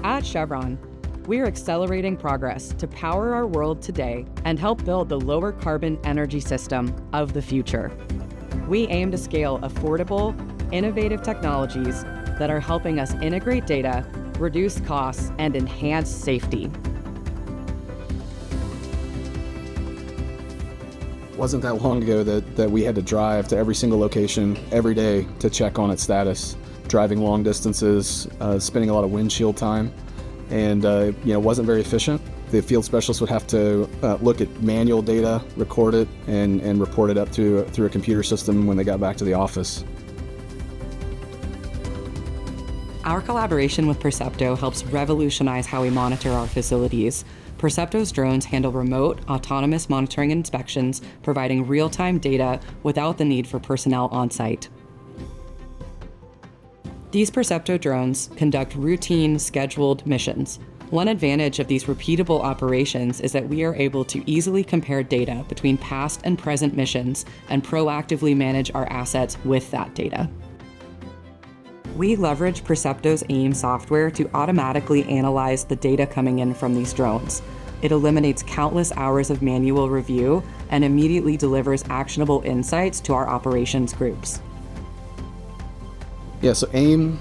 At Chevron, we're accelerating progress to power our world today and help build the lower carbon energy system of the future. We aim to scale affordable, innovative technologies that are helping us integrate data, reduce costs, and enhance safety. It wasn't that long ago that we had to drive to every single location every day to check on its status, driving long distances, spending a lot of windshield time, and wasn't very efficient. The field specialist would have to look at manual data, record it, and report it up through a computer system when they got back to the office. Our collaboration with Percepto helps revolutionize how we monitor our facilities. Percepto's drones handle remote, autonomous monitoring and inspections, providing real-time data without the need for personnel on site. These Percepto drones conduct routine, scheduled missions. One advantage of these repeatable operations is that we are able to easily compare data between past and present missions and proactively manage our assets with that data. We leverage Percepto's AIM software to automatically analyze the data coming in from these drones. It eliminates countless hours of manual review and immediately delivers actionable insights to our operations groups. Yeah, so AIM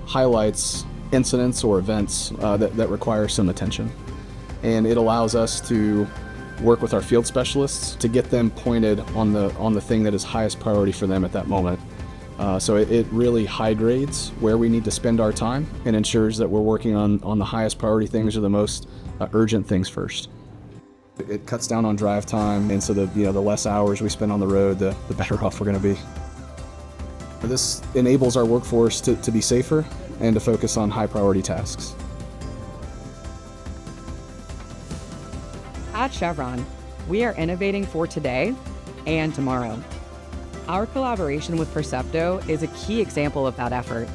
highlights incidents or events that require some attention. And it allows us to work with our field specialists to get them pointed on the thing that is highest priority for them at that moment. So it really high grades where we need to spend our time and ensures that we're working on the highest priority things or the most urgent things first. It cuts down on drive time, and so the less hours we spend on the road, the better off we're going to be. This enables our workforce to be safer and to focus on high priority tasks. At Chevron, we are innovating for today and tomorrow. Our collaboration with Percepto is a key example of that effort,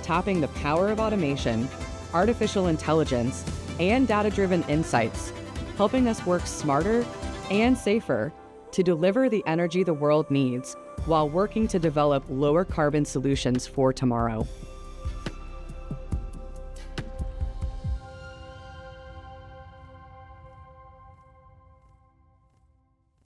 tapping the power of automation, artificial intelligence, and data-driven insights, helping us work smarter and safer to deliver the energy the world needs while working to develop lower carbon solutions for tomorrow.